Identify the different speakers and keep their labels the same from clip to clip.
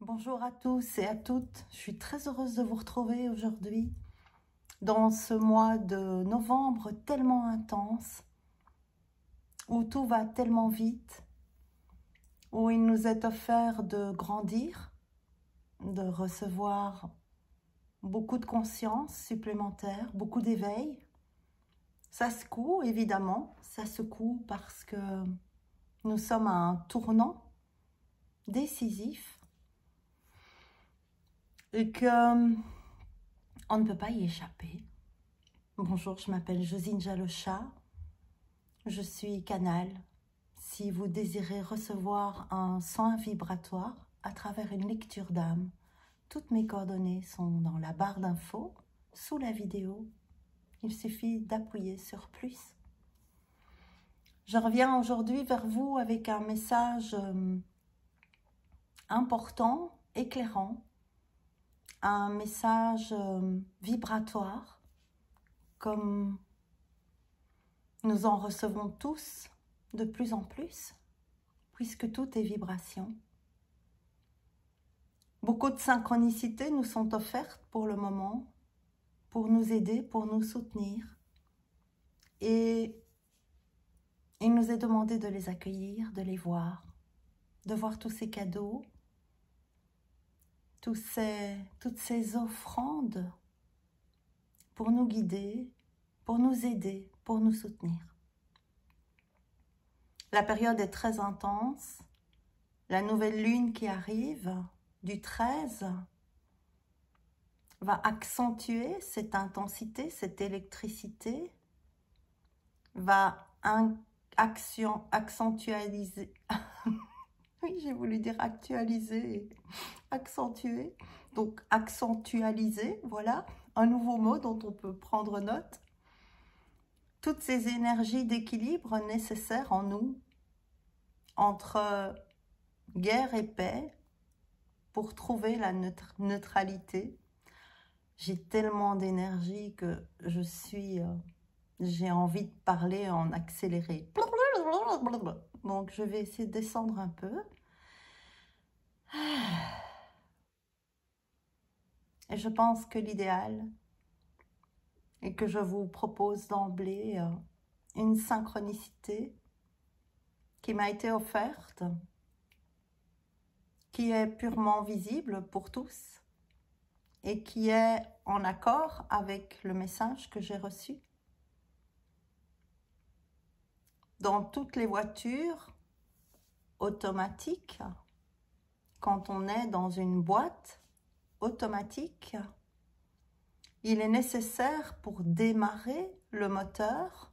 Speaker 1: Bonjour à tous et à toutes, je suis très heureuse de vous retrouver aujourd'hui dans ce mois de novembre tellement intense, où tout va tellement vite, où il nous est offert de grandir, de recevoir beaucoup de conscience supplémentaire, beaucoup d'éveil. Ça secoue évidemment, ça secoue parce que nous sommes à un tournant décisif et que on ne peut pas y échapper. Bonjour, je m'appelle Josine Jalocha, je suis canal. Si vous désirez recevoir un soin vibratoire à travers une lecture d'âme, toutes mes coordonnées sont dans la barre d'infos, sous la vidéo. Il suffit d'appuyer sur plus. Je reviens aujourd'hui vers vous avec un message important, éclairant, un message vibratoire, comme nous en recevons tous de plus en plus, puisque tout est vibration. Beaucoup de synchronicités nous sont offertes pour le moment, pour nous aider, pour nous soutenir. Et il nous est demandé de les accueillir, de les voir, de voir tous ces cadeaux, toutes ces offrandes pour nous guider, pour nous aider, pour nous soutenir. La période est très intense. La nouvelle lune qui arrive du 13 va accentuer cette intensité, cette électricité, va accentualiser. Oui, j'ai voulu dire actualiser, accentuer. Donc accentualiser, voilà, un nouveau mot dont on peut prendre note. Toutes ces énergies d'équilibre nécessaires en nous, entre guerre et paix, pour trouver la neutralité. J'ai tellement d'énergie que j'ai envie de parler en accéléré. Donc je vais essayer de descendre un peu. Et je pense que l'idéal est que je vous propose d'emblée une synchronicité qui m'a été offerte, qui est purement visible pour tous et qui est en accord avec le message que j'ai reçu. Dans toutes les voitures automatiques, quand on est dans une boîte automatique, il est nécessaire pour démarrer le moteur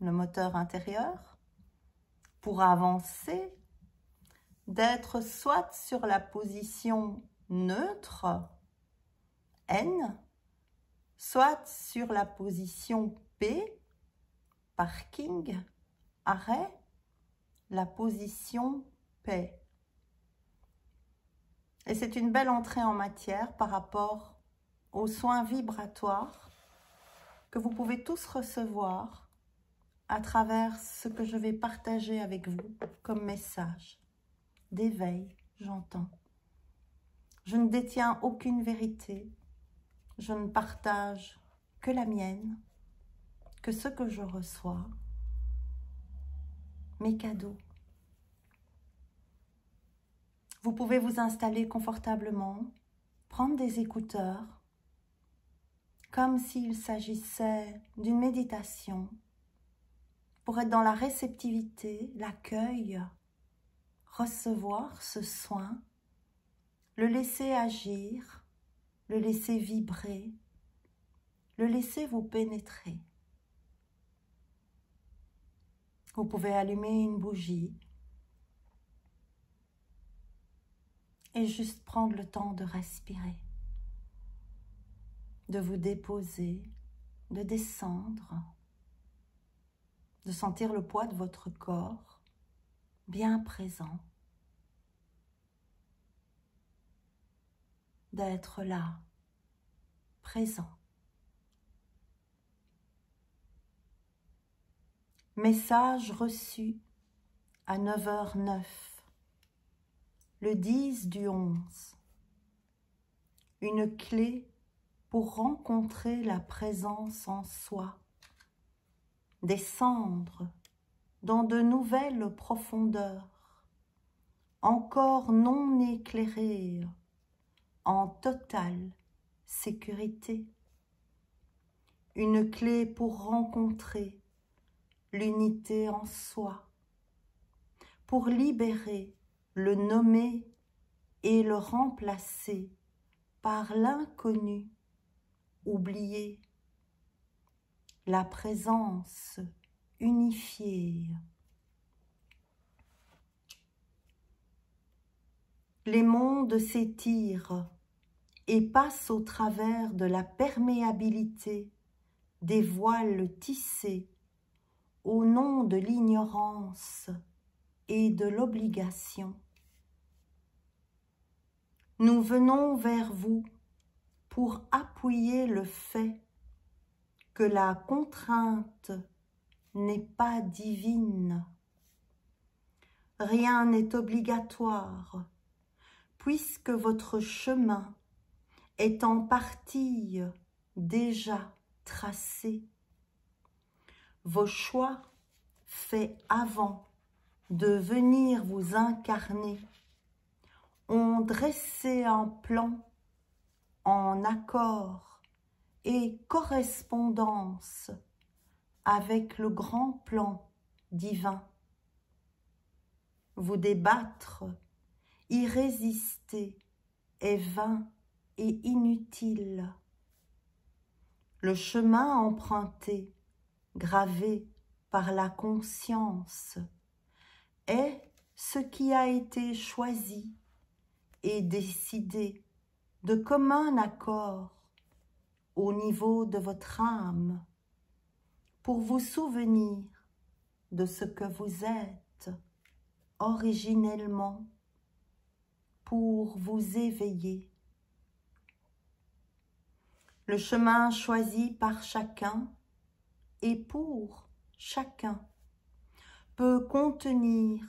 Speaker 1: intérieur, pour avancer, d'être soit sur la position neutre, N, soit sur la position P, parking, arrêt, la position paix. Et c'est une belle entrée en matière par rapport aux soins vibratoires que vous pouvez tous recevoir à travers ce que je vais partager avec vous comme message d'éveil, j'entends. Je ne détiens aucune vérité, je ne partage que la mienne, que ce que je reçois, mes cadeaux. Vous pouvez vous installer confortablement, prendre des écouteurs, comme s'il s'agissait d'une méditation, pour être dans la réceptivité, l'accueil, recevoir ce soin, le laisser agir, le laisser vibrer, le laisser vous pénétrer. Vous pouvez allumer une bougie et juste prendre le temps de respirer, de vous déposer, de descendre, de sentir le poids de votre corps bien présent, d'être là, présent. Message reçu à 9h09. le 10 du 11. Une clé pour rencontrer la présence en soi, descendre dans de nouvelles profondeurs, encore non éclairées, en totale sécurité. Une clé pour rencontrer l'unité en soi, pour libérer le nommé et le remplacer par l'inconnu oublié, la présence unifiée. Les mondes s'étirent et passent au travers de la perméabilité des voiles tissés au nom de l'ignorance et de l'obligation. Nous venons vers vous pour appuyer le fait que la contrainte n'est pas divine. Rien n'est obligatoire, puisque votre chemin est en partie déjà tracé. Vos choix faits avant de venir vous incarner ont dressé un plan en accord et correspondance avec le grand plan divin. Vous débattre, y résister est vain et inutile. Le chemin emprunté, gravé par la conscience, est ce qui a été choisi et décidé de commun accord au niveau de votre âme pour vous souvenir de ce que vous êtes originellement, pour vous éveiller. Le chemin choisi par chacun et pour chacun peut contenir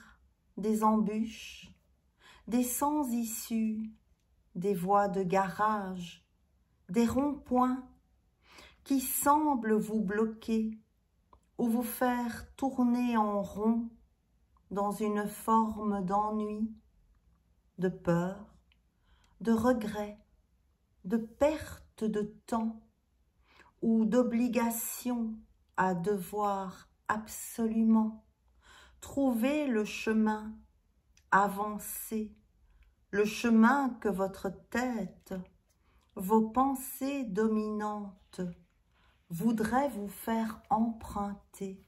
Speaker 1: des embûches, des sans-issues, des voies de garage, des ronds-points qui semblent vous bloquer ou vous faire tourner en rond dans une forme d'ennui, de peur, de regret, de perte de temps ou d'obligation à devoir absolument trouver le chemin, avancer, le chemin que votre tête, vos pensées dominantes voudraient vous faire emprunter.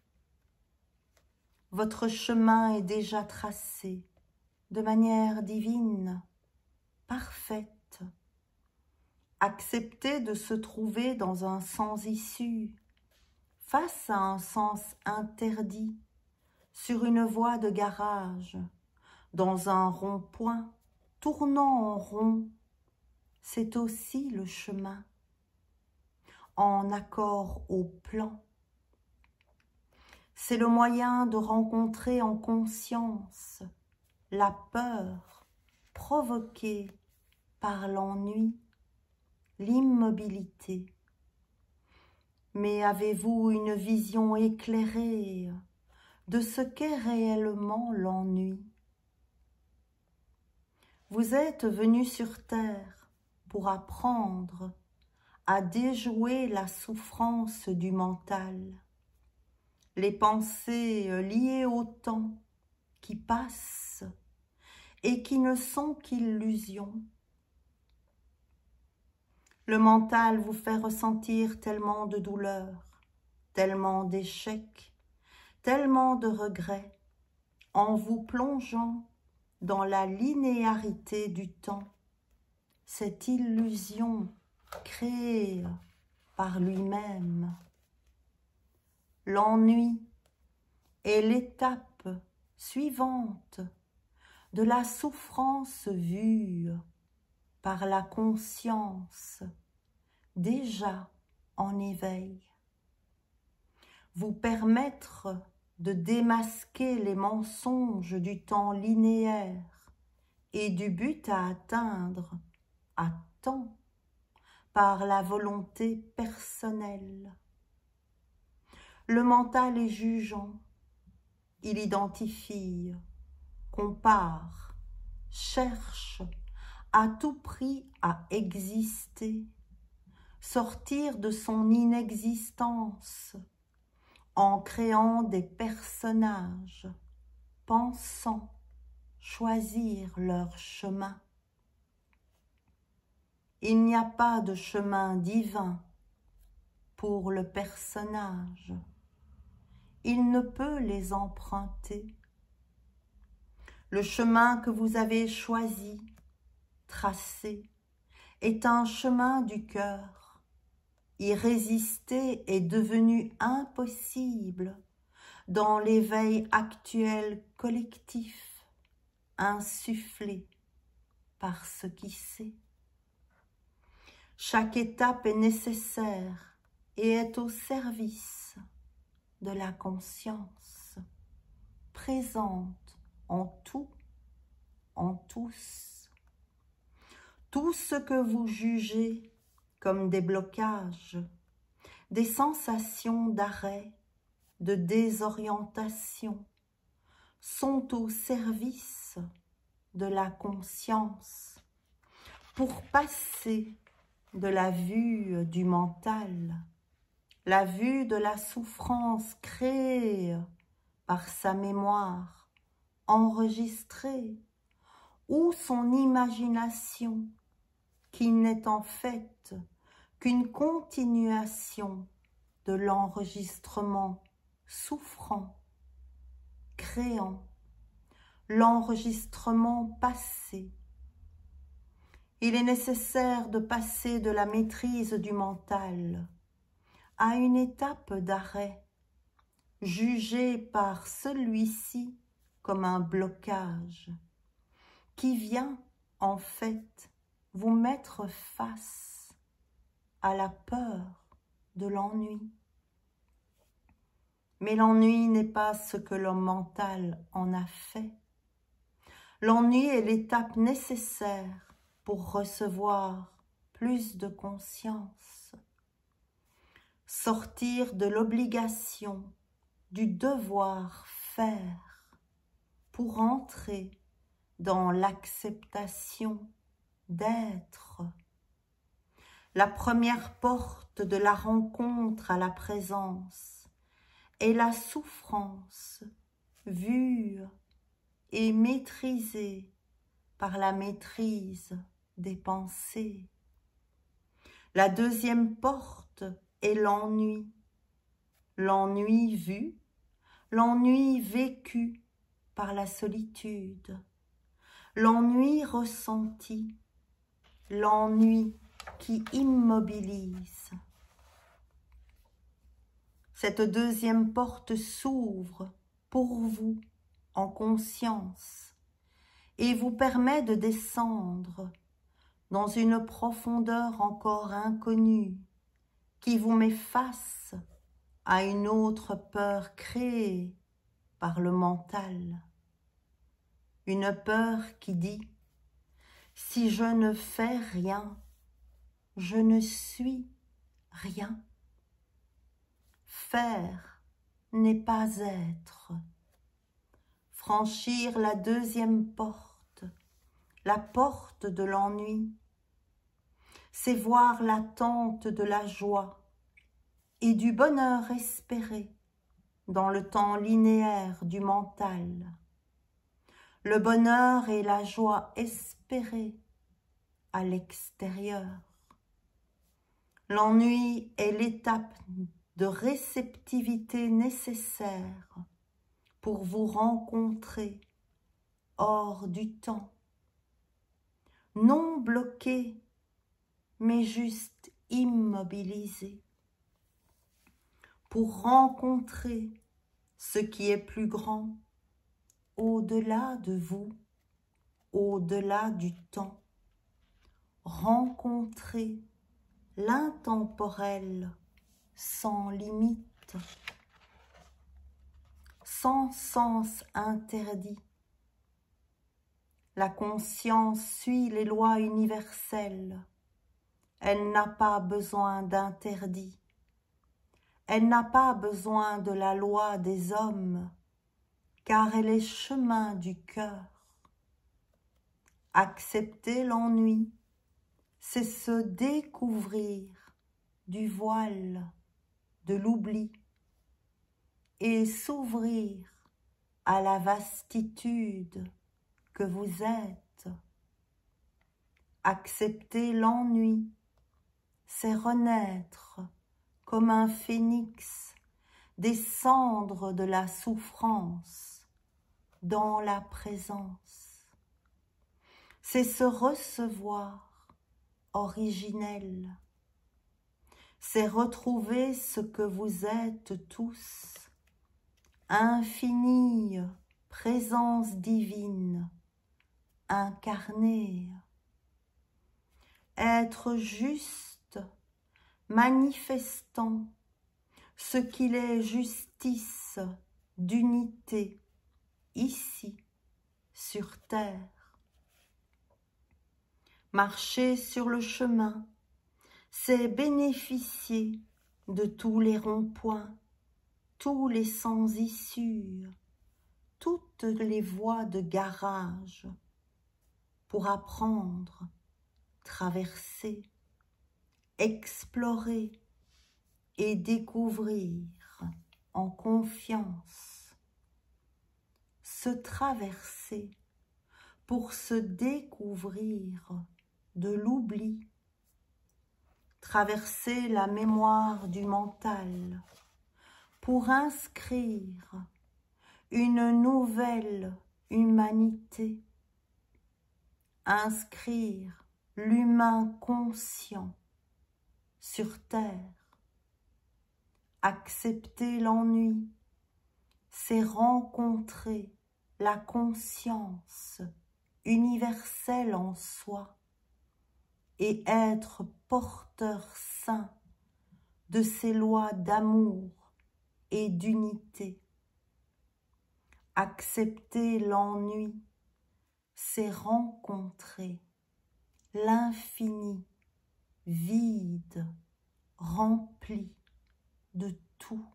Speaker 1: Votre chemin est déjà tracé de manière divine, parfaite. Acceptez de se trouver dans un sens issue, face à un sens interdit, sur une voie de garage, dans un rond-point, tournant en rond, c'est aussi le chemin, en accord au plan. C'est le moyen de rencontrer en conscience la peur provoquée par l'ennui, l'immobilité. Mais avez-vous une vision éclairée de ce qu'est réellement l'ennui? Vous êtes venu sur terre pour apprendre à déjouer la souffrance du mental, les pensées liées au temps qui passe et qui ne sont qu'illusions. Le mental vous fait ressentir tellement de douleurs, tellement d'échecs, tellement de regrets, en vous plongeant dans la linéarité du temps, cette illusion créée par lui-même. L'ennui est l'étape suivante de la souffrance vue par la conscience déjà en éveil. Vous permettre de démasquer les mensonges du temps linéaire et du but à atteindre à temps par la volonté personnelle. Le mental est jugeant, il identifie, compare, cherche à tout prix à exister, sortir de son inexistence en créant des personnages, pensant choisir leur chemin. Il n'y a pas de chemin divin pour le personnage. Il ne peut les emprunter. Le chemin que vous avez choisi, tracé, est un chemin du cœur. Y résister est devenu impossible dans l'éveil actuel collectif, insufflé par ce qui sait. Chaque étape est nécessaire et est au service de la conscience, présente en tout, en tous. Tout ce que vous jugez comme des blocages, des sensations d'arrêt, de désorientation, sont au service de la conscience pour passer de la vue du mental, la vue de la souffrance créée par sa mémoire, enregistrée, ou son imagination, qui n'est en fait qu'une continuation de l'enregistrement souffrant, créant, l'enregistrement passé. Il est nécessaire de passer de la maîtrise du mental à une étape d'arrêt, jugée par celui-ci comme un blocage, qui vient en fait vous mettre face à la peur de l'ennui. Mais l'ennui n'est pas ce que l'homme mental en a fait. L'ennui est l'étape nécessaire pour recevoir plus de conscience, sortir de l'obligation, du devoir faire, pour entrer dans l'acceptation d'être. La première porte de la rencontre à la présence est la souffrance vue et maîtrisée par la maîtrise des pensées. La deuxième porte est l'ennui. L'ennui vu, l'ennui vécu par la solitude, l'ennui ressenti, l'ennui qui immobilise. Cette deuxième porte s'ouvre pour vous en conscience et vous permet de descendre dans une profondeur encore inconnue qui vous met face à une autre peur créée par le mental. Une peur qui dit « Si je ne fais rien, je ne suis rien ». Faire n'est pas être. Franchir la deuxième porte, la porte de l'ennui, c'est voir l'attente de la joie et du bonheur espéré dans le temps linéaire du mental. Le bonheur et la joie espérés à l'extérieur. L'ennui est l'étape de réceptivité nécessaire pour vous rencontrer hors du temps. Non bloqué, mais juste immobilisé. Pour rencontrer ce qui est plus grand, au-delà de vous, au-delà du temps. Rencontrer l'intemporel sans limite, sans sens interdit. La conscience suit les lois universelles. Elle n'a pas besoin d'interdit. Elle n'a pas besoin de la loi des hommes, car elle est chemin du cœur. Accepter l'ennui, c'est se découvrir du voile, de l'oubli, et s'ouvrir à la vastitude que vous êtes. Accepter l'ennui, c'est renaître comme un phénix des cendres de la souffrance dans la présence. C'est se recevoir originel. C'est retrouver ce que vous êtes tous, infinie présence divine, incarnée. Être juste, manifestant ce qu'il est justice d'unité, ici, sur terre. Marcher sur le chemin, c'est bénéficier de tous les ronds-points, tous les sans-issue, toutes les voies de garage, pour apprendre, traverser, explorer et découvrir en confiance. Se traverser pour se découvrir de l'oubli. Traverser la mémoire du mental pour inscrire une nouvelle humanité. Inscrire l'humain conscient sur terre. Accepter l'ennui, c'est rencontrer la conscience universelle en soi et être porteur sain de ces lois d'amour et d'unité. Accepter l'ennui, c'est rencontrer l'infini, vide, rempli de tout.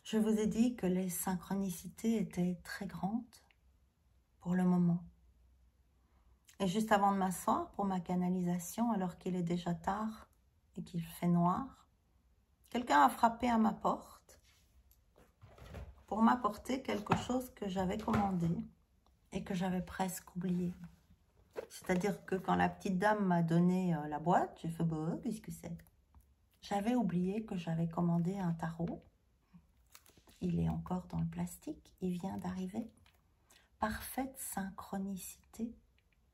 Speaker 1: Je vous ai dit que les synchronicités étaient très grandes pour le moment. Et juste avant de m'asseoir pour ma canalisation, alors qu'il est déjà tard et qu'il fait noir, quelqu'un a frappé à ma porte pour m'apporter quelque chose que j'avais commandé et que j'avais presque oublié. C'est-à-dire que quand la petite dame m'a donné la boîte, j'ai fait bah, qu'est-ce que c'est? J'avais oublié que j'avais commandé un tarot. Il est encore dans le plastique, il vient d'arriver. Parfaite synchronicité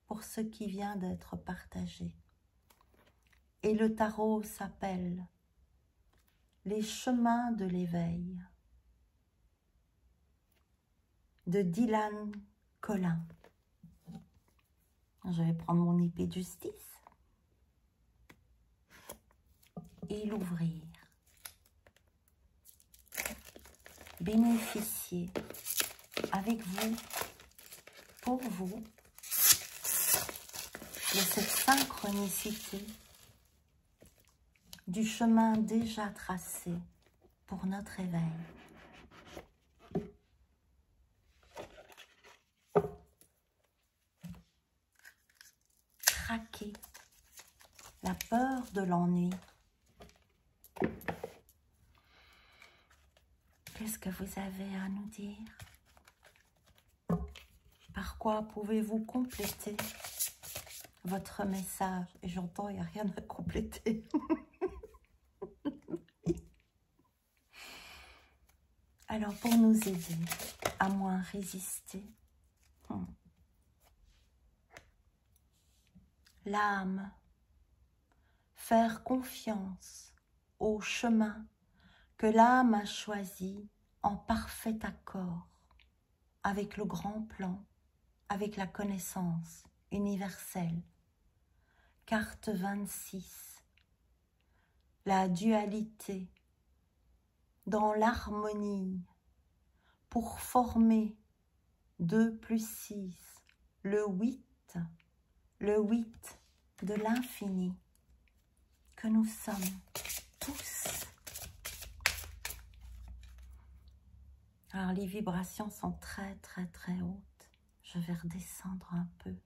Speaker 1: pour ce qui vient d'être partagé. Et le tarot s'appelle « Les chemins de l'éveil » de Dylan Collin. Je vais prendre mon épée de justice et l'ouvrir. Bénéficier avec vous, pour vous, de cette synchronicité du chemin déjà tracé pour notre éveil. Traquer la peur de l'ennui. Qu'est-ce que vous avez à nous dire? Par quoi pouvez-vous compléter votre message? Et j'entends, il n'y a rien à compléter. Alors, pour nous aider à moins résister, l'âme, faire confiance au chemin que l'âme a choisi en parfait accord avec le grand plan, avec la connaissance universelle. Carte 26. La dualité dans l'harmonie pour former 2 plus 6, le 8 de l'infini que nous sommes tous. Alors les vibrations sont très très très hautes. Je vais redescendre un peu.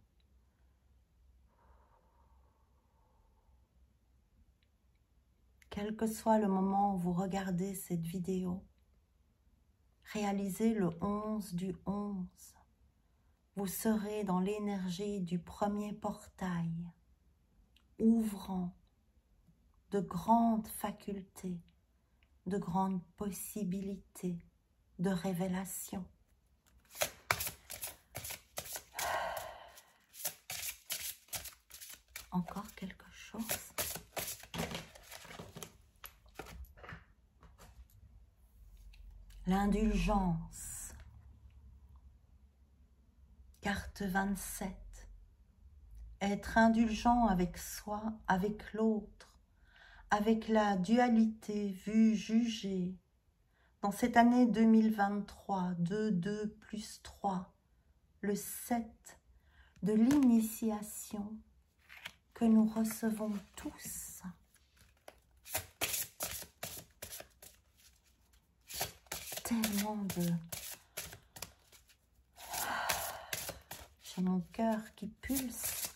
Speaker 1: Quel que soit le moment où vous regardez cette vidéo, réalisez le 11 du 11. Vous serez dans l'énergie du premier portail, ouvrant de grandes facultés, de grandes possibilités de révélation. Encore quelque chose. L'indulgence. Carte 27. Être indulgent avec soi, avec l'autre, avec la dualité vue, jugée. Dans cette année 2023, 2 plus 3, le 7 de l'initiation que nous recevons tous. Tellement de... J'ai mon cœur qui pulse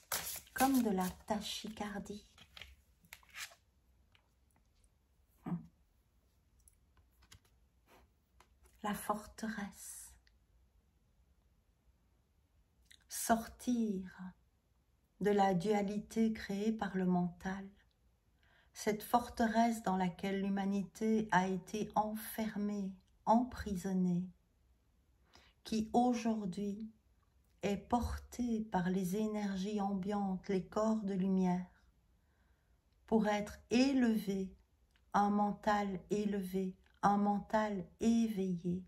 Speaker 1: comme de la tachycardie. La forteresse. Sortir de la dualité créée par le mental. Cette forteresse dans laquelle l'humanité a été enfermée, emprisonnée, qui aujourd'hui est portée par les énergies ambiantes, les corps de lumière, pour être élevée, un mental élevé, un mental éveillé,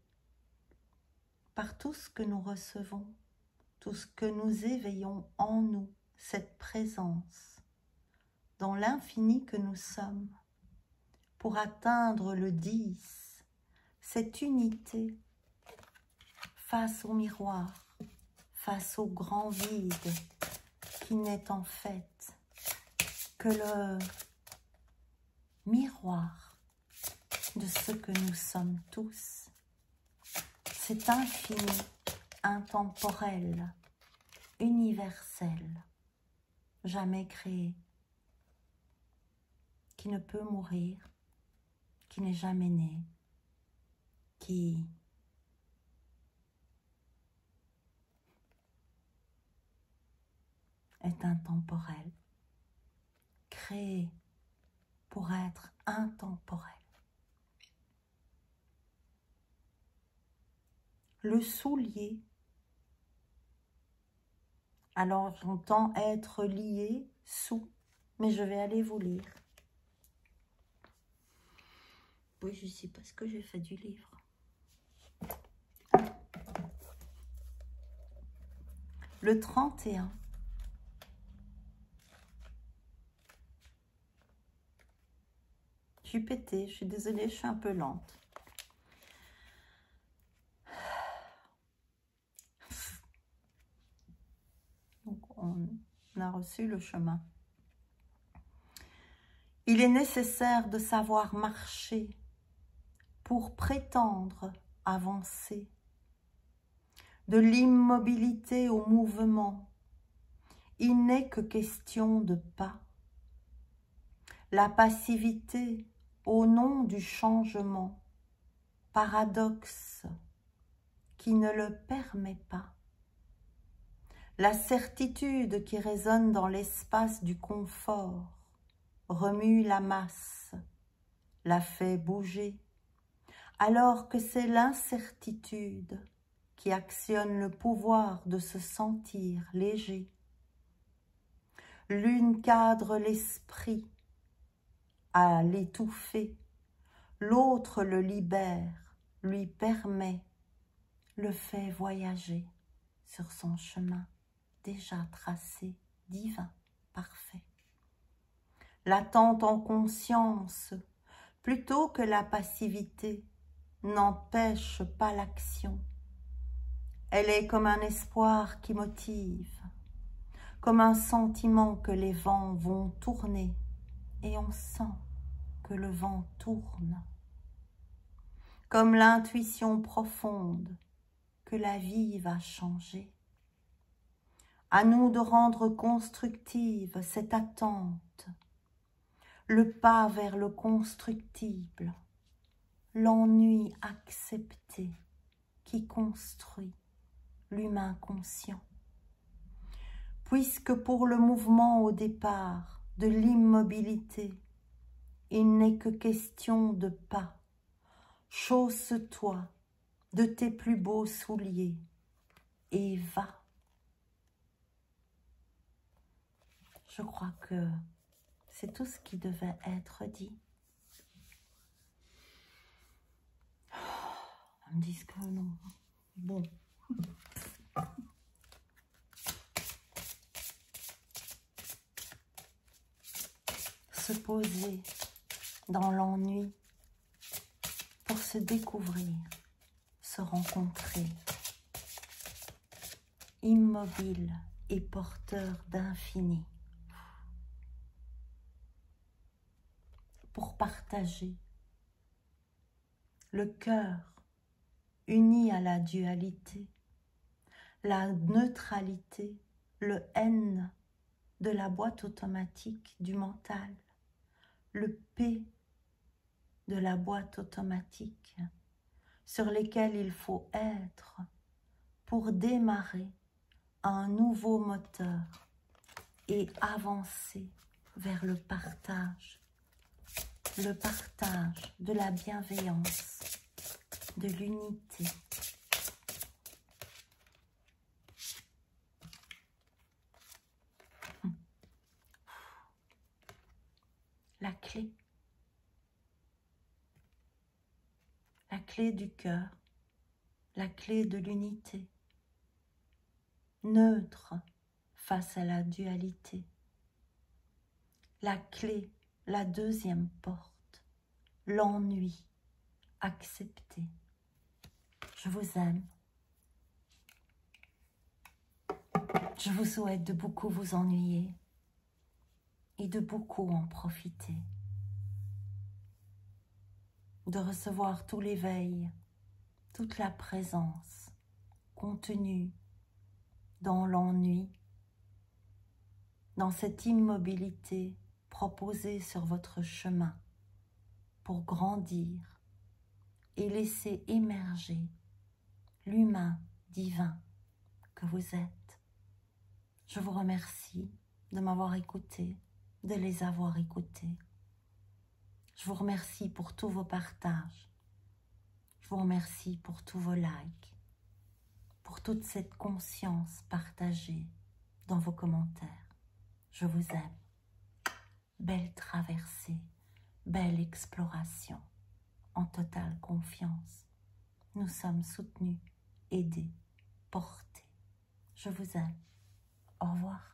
Speaker 1: par tout ce que nous recevons, tout ce que nous éveillons en nous, cette présence, dans l'infini que nous sommes, pour atteindre le 10, cette unité face au miroir, face au grand vide qui n'est en fait que le miroir de ce que nous sommes tous. C'est infini, intemporel, universel, jamais créé, qui ne peut mourir, qui n'est jamais né, qui est intemporel, créé pour être intemporel. Le soulier, alors j'entends être lié, sous, mais je vais aller vous lire. Oui, je sais pas ce que j'ai fait du livre. Le 31. Je suis pétée, je suis désolée, je suis un peu lente. Donc on a reçu le chemin. Il est nécessaire de savoir marcher pour prétendre avancer. De l'immobilité au mouvement, il n'est que question de pas. La passivité au nom du changement, paradoxe qui ne le permet pas. La certitude qui résonne dans l'espace du confort remue la masse, la fait bouger, alors que c'est l'incertitude qui actionne le pouvoir de se sentir léger. L'une cadre l'esprit à l'étouffer, l'autre le libère, lui permet le fait voyager sur son chemin déjà tracé, divin, parfait. L'attente en conscience, plutôt que la passivité, n'empêche pas l'action. Elle est comme un espoir qui motive, comme un sentiment que les vents vont tourner, et on sent que le vent tourne, comme l'intuition profonde que la vie va changer. À nous de rendre constructive cette attente, le pas vers le constructible, l'ennui accepté qui construit l'humain conscient. Puisque pour le mouvement au départ de l'immobilité, il n'est que question de pas, chausse-toi de tes plus beaux souliers et va. Je crois que c'est tout ce qui devait être dit. Ils me disent que non. Bon. Se poser dans l'ennui pour se découvrir, se rencontrer, immobile et porteur d'infini, pour partager le cœur uni à la dualité, la neutralité, le N de la boîte automatique du mental, le P de la boîte automatique sur lesquels il faut être pour démarrer un nouveau moteur et avancer vers le partage de la bienveillance, de l'unité. La clé du cœur, la clé de l'unité, neutre face à la dualité. La clé, la deuxième porte, l'ennui accepté. Je vous aime. Je vous souhaite de beaucoup vous ennuyer et de beaucoup en profiter. De recevoir tout l'éveil, toute la présence contenue dans l'ennui, dans cette immobilité proposée sur votre chemin pour grandir et laisser émerger l'humain divin que vous êtes. Je vous remercie de m'avoir écouté, de les avoir écoutés. Je vous remercie pour tous vos partages. Je vous remercie pour tous vos likes, pour toute cette conscience partagée dans vos commentaires. Je vous aime. Belle traversée, belle exploration, en totale confiance. Nous sommes soutenus, aidés, portés. Je vous aime. Au revoir.